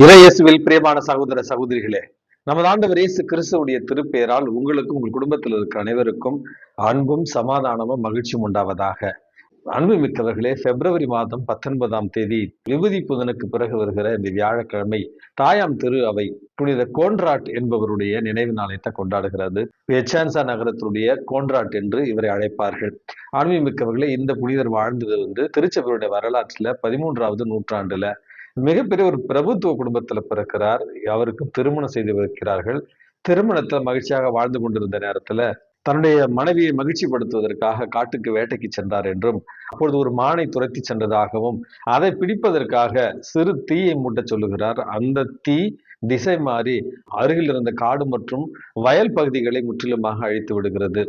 இறையேசுவில் பிரியமான சகோதர சகோதரிகளே, நமது ஆண்டவர் இயேசு கிறிஸ்துவுடைய திருப்பெயரால் உங்களுக்கும் உங்கள் குடும்பத்தில் இருக்கிற அனைவருக்கும் அன்பும் சமாதானமும் மகிழ்ச்சியும் உண்டாவதாக. அன்பு மிக்கவர்களே, பிப்ரவரி மாதம் 19ஆம் தேதி விபூதி புதனுக்கு பிறகு வருகிற இந்த வியாழக்கிழமை தாயாம் திரு அவை புனித கோன்ராட் என்பவருடைய நினைவு நாளைத்தான் கொண்டாடுகிறது. எச்சான்சா நகரத்துடைய கோன்ராட் என்று இவரை அழைப்பார்கள். ஆன்மீக மிக்கவர்களே, இந்த புனிதர் வாழ்ந்தது திருச்சபையுடைய வரலாற்றுல 13வது நூற்றாண்டுல மிகப்பெரிய ஒரு பிரபுத்துவ குடும்பத்துல பிறக்கிறார். அவருக்கு திருமணம் செய்து வைக்கிறார்கள். திருமணத்துல மகிழ்ச்சியாக வாழ்ந்து கொண்டிருந்த நேரத்துல தன்னுடைய மனைவியை மகிழ்ச்சிப்படுத்துவதற்காக காட்டுக்கு வேட்டைக்கு சென்றார் என்றும், அப்பொழுது ஒரு மானை துரத்தி சென்றதாகவும், அதை பிடிப்பதற்காக சிறு தீயை மூட்ட சொல்லுகிறார். அந்த தீ திசை மாறி அருகில் இருந்த காடு மற்றும் வயல் பகுதிகளை முற்றிலுமாக அழித்து விடுகிறது.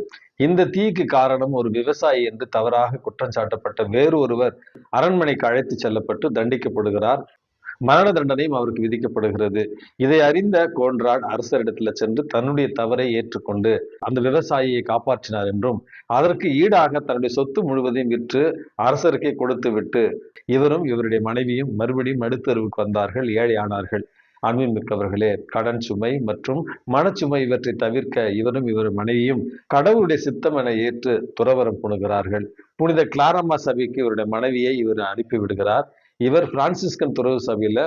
இந்த தீக்கு காரணம் ஒரு விவசாயி என்று தவறாக குற்றம் சாட்டப்பட்ட வேறு ஒருவர் அரண்மனைக்கு அழைத்து செல்லப்பட்டு தண்டிக்கப்படுகிறார். மரண தண்டனையும் அவருக்கு விதிக்கப்படுகிறது. இதை அறிந்த கோன்ராட் அரசரிடத்துல சென்று தன்னுடைய தவறை ஏற்றுக்கொண்டு அந்த விவசாயியை காப்பாற்றினார் என்றும், அதற்கு ஈடாக தன்னுடைய சொத்து முழுவதையும் விற்று அரசருக்கே கொடுத்து விட்டு இவரும் இவருடைய மனைவியும் மறுபடியும் நடுத்தருவுக்கு வந்தார்கள், ஏழையானார்கள். அன்பின் மிக்கவர்களே, கடன் சுமை மற்றும் மனச்சுமை இவற்றை தவிர்க்க இவரும் இவர் மனைவியும் கடவுளுடைய சித்தம் என ஏற்று துறவரம் புணுகிறார்கள். புனித கிளாரம்மா சபைக்கு இவருடைய மனைவியை இவர் அனுப்பி விடுகிறார். இவர் பிரான்சிஸ்கன் துறவு சபையில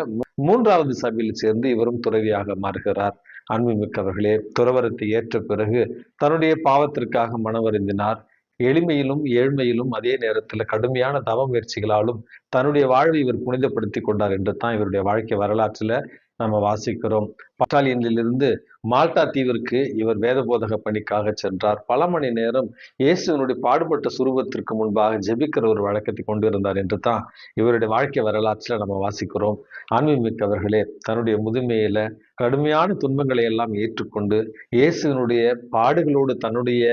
3வது சபையில் சேர்ந்து இவரும் துறவியாக மாறுகிறார். அன்புமிக்கவர்களே, துறவரத்தை ஏற்ற பிறகு தன்னுடைய பாவத்திற்காக மனவருந்தினார். எளிமையிலும் ஏழ்மையிலும் அதே நேரத்தில் கடுமையான தவ முயற்சிகளாலும் தன்னுடைய வாழ்வை இவர் புனிதப்படுத்தி கொண்டார் என்று தான் இவருடைய வாழ்க்கை வரலாற்றுல நம்ம வாசிக்கிறோம். பட்டாலியனிலிருந்து மால்டா தீவிற்கு இவர் வேத போதக பணிக்காக சென்றார். பல மணி நேரம் இயேசுவனுடைய பாடுபட்ட சுரூபத்திற்கு முன்பாக ஜெபிக்கிற ஒரு வழக்கத்தை கொண்டிருந்தார் என்று தான் இவருடைய வாழ்க்கை வரலாற்றுல நம்ம வாசிக்கிறோம். ஆன்மீகமிக்கவர்களே, தன்னுடைய முதுமையில கடுமையான துன்பங்களை எல்லாம் ஏற்றுக்கொண்டு இயேசுவனுடைய பாடுகளோடு தன்னுடைய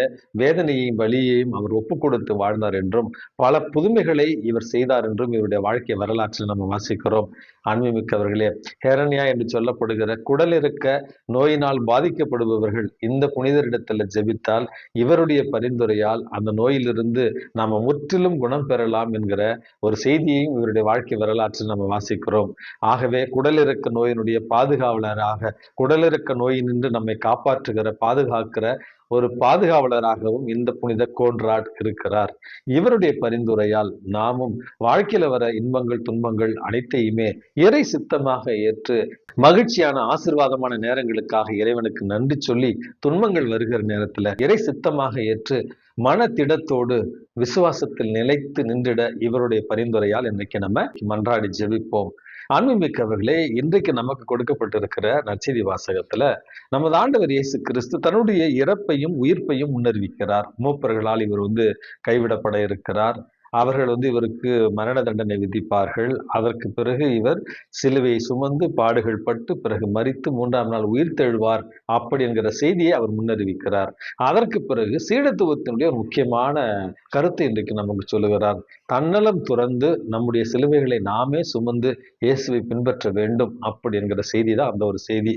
வேதனையையும் வலியையும் அவர் ஒப்பு கொடுத்து வாழ்ந்தார் என்றும், பல புதுமைகளை இவர் செய்தார் என்றும் இவருடைய வாழ்க்கை வரலாற்றில் நம்ம வாசிக்கிறோம். ஆன்மீகமிக்கவர்களே, ஹெரனியா என்று சொல்லப்படுகிற குடலிறக்க நோயினால் பாதிக்கப்படுபவர்கள் இந்த புனிதரிடத்துல ஜெபித்தால் இவருடைய பரிந்துரையால் அந்த நோயிலிருந்து நாம முற்றிலும் குணம் பெறலாம் என்கிற ஒரு செய்தியையும் இவருடைய வாழ்க்கை வரலாற்றில் நம்ம வாசிக்கிறோம். ஆகவே குடலிறக்க நோயினுடைய பாதுகாவலராக, குடலிறக்க நோயினின்று நம்மை காப்பாற்றுகிற பாதுகாக்கிற ஒரு பாதுகாவலராகவும் இந்த புனித கோன்ராட் இருக்கிறார். இவருடைய பரிந்துரையால் நாமும் வாழ்க்கையில வர இன்பங்கள் துன்பங்கள் அனைத்தையுமே இறை சித்தமாக ஏற்று மகிழ்ச்சியான ஆசீர்வாதமான நேரங்களுக்காக இறைவனுக்கு நன்றி சொல்லி, துன்பங்கள் வருகிற நேரத்துல இறை சித்தமாக ஏற்று மனத்திடத்தோடு விசுவாசத்தில் நிலைத்து நின்றிட இவருடைய பரிந்துரையால் இன்றைக்கு நம்ம மன்றாடி ஜெபிப்போம். அன்புமிக்கவர்களே, இன்றைக்கு நமக்கு கொடுக்கப்பட்டிருக்கிற நற்செய்தி வாசகத்துல நமது ஆண்டவர் இயேசு கிறிஸ்து தன்னுடைய இறப்பையும் உயிர்ப்பையும் முன்னறிவிக்கிறார். மூப்பர்களால் இவர் கைவிடப்பட இருக்கிறார். அவர்கள் இவருக்கு மரண தண்டனை விதிப்பார்கள். அதற்கு பிறகு இவர் சிலுவையை சுமந்து பாடுகள் பட்டு பிறகு மரித்து 3ஆம் நாள் உயிர் தெழுவார் அப்படி என்கிற செய்தியை அவர் முன்னறிவிக்கிறார். அதற்கு பிறகு சீடத்துவத்தினுடைய ஒரு முக்கியமான கருத்தை இன்றைக்கு நமக்கு சொல்லுகிறார். தன்னலம் துறந்து நம்முடைய சிலுவைகளை நாமே சுமந்து இயேசுவை பின்பற்ற வேண்டும் அப்படி என்கிற செய்தி தான் அந்த ஒரு செய்தி.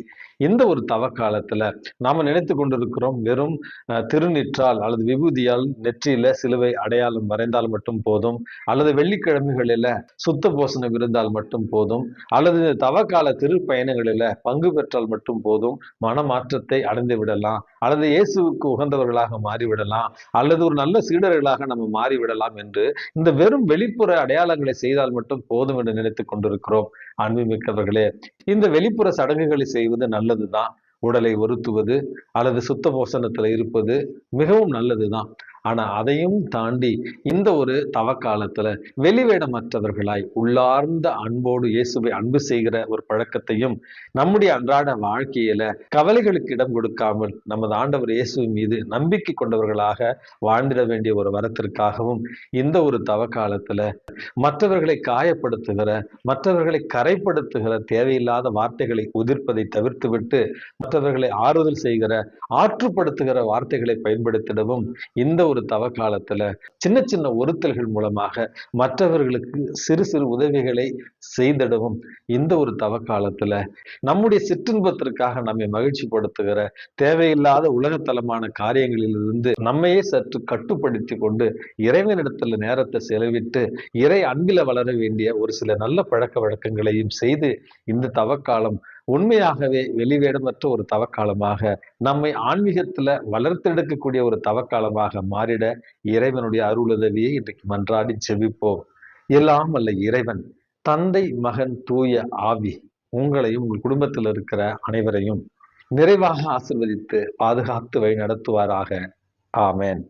இந்த ஒரு தவ காலத்துல நாம நினைத்து கொண்டிருக்கிறோம், வெறும் திருநிற்றால் அல்லது விபூதியால் நெற்றியில சிலுவை அடையாளம் வரைந்தால் மட்டும் போதும், அல்லது வெள்ளிக்கிழமைகளில சுத்த போசனம் இருந்தால் மட்டும் போதும், அல்லது தவக்கால திருப்பயணங்களில பங்கு பெற்றால் மட்டும் போதும் மனமாற்றத்தை அடைந்து விடலாம், அல்லது இயேசுவுக்கு உகந்தவர்களாக மாறிவிடலாம், அல்லது ஒரு நல்ல சீடர்களாக நம்ம மாறிவிடலாம் என்று இந்த வெறும் வெளிப்புற அடையாளங்களை செய்தால் மட்டும் போதும் என்று நினைத்துக் கொண்டிருக்கிறோம். அன்புமிக்கவர்களே, இந்த வெளிப்புற சடங்குகளை செய்வது நல்லதுதான். உடலை ஒருத்துவது அல்லது சுத்த போசனத்துல இருப்பது மிகவும் நல்லதுதான். ஆனா அதையும் தாண்டி இந்த ஒரு தவக்காலத்துல வெளிவேடமற்றவர்களாய் உள்ளார்ந்த அன்போடு இயேசுவை அன்பு செய்கிற ஒரு பழக்கத்தையும் நம்முடைய அன்றாட வாழ்க்கையில கவலைகளுக்கு இடம் கொடுக்காமல் நமது ஆண்டவர் இயேசுவின் மீது நம்பிக்கை கொண்டவர்களாக வாழ்ந்திட வேண்டிய ஒரு வரத்திற்காகவும் இந்த ஒரு தவக்காலத்துல மற்றவர்களை காயப்படுத்துகிற, மற்றவர்களை கரைப்படுத்துகிற தேவையில்லாத வார்த்தைகளை உதிர்ப்பதை தவிர்த்துவிட்டு மற்றவர்களை ஆறுதல் செய்கிற, ஆற்றுப்படுத்துகிற வார்த்தைகளை பயன்படுத்திடவும் இந்த ஒரு தவ காலத்துல சின்ன சின்ன ஒருத்தல்கள் மூலமாக மற்றவர்களுக்கு சிறு சிறு உதவிகளை செய்திடவும் இந்த ஒரு தவ காலத்துல நம்முடைய சிற்றின்பத்திற்காக நம்மை மகிழ்ச்சி படுத்துகிற தேவையில்லாத உலகத்தலமான காரியங்களிலிருந்து நம்மையே சற்று கட்டுப்படுத்தி கொண்டு இறைவனிடத்துல நேரத்தை செலவிட்டு இறை அன்பில வளர வேண்டிய ஒரு சில நல்ல பழக்க வழக்கங்களையும் செய்து இந்த தவக்காலம் உண்மையாகவே வெளிவேடமற்ற ஒரு தவக்காலமாக நம்மை ஆன்மீகத்துல வளர்த்தெடுக்கக்கூடிய ஒரு தவக்காலமாக மாறிட இறைவனுடைய அருளுதவியை இன்றைக்கு மன்றாடி ஜெபிப்போம். எல்லாம் அல்ல இறைவன் தந்தை மகன் தூய ஆவி உங்களையும் உங்கள் குடும்பத்தில் இருக்கிற அனைவரையும் நிறைவாக ஆசிர்வதித்து பாதுகாத்து வழி நடத்துவாராக. ஆமேன்.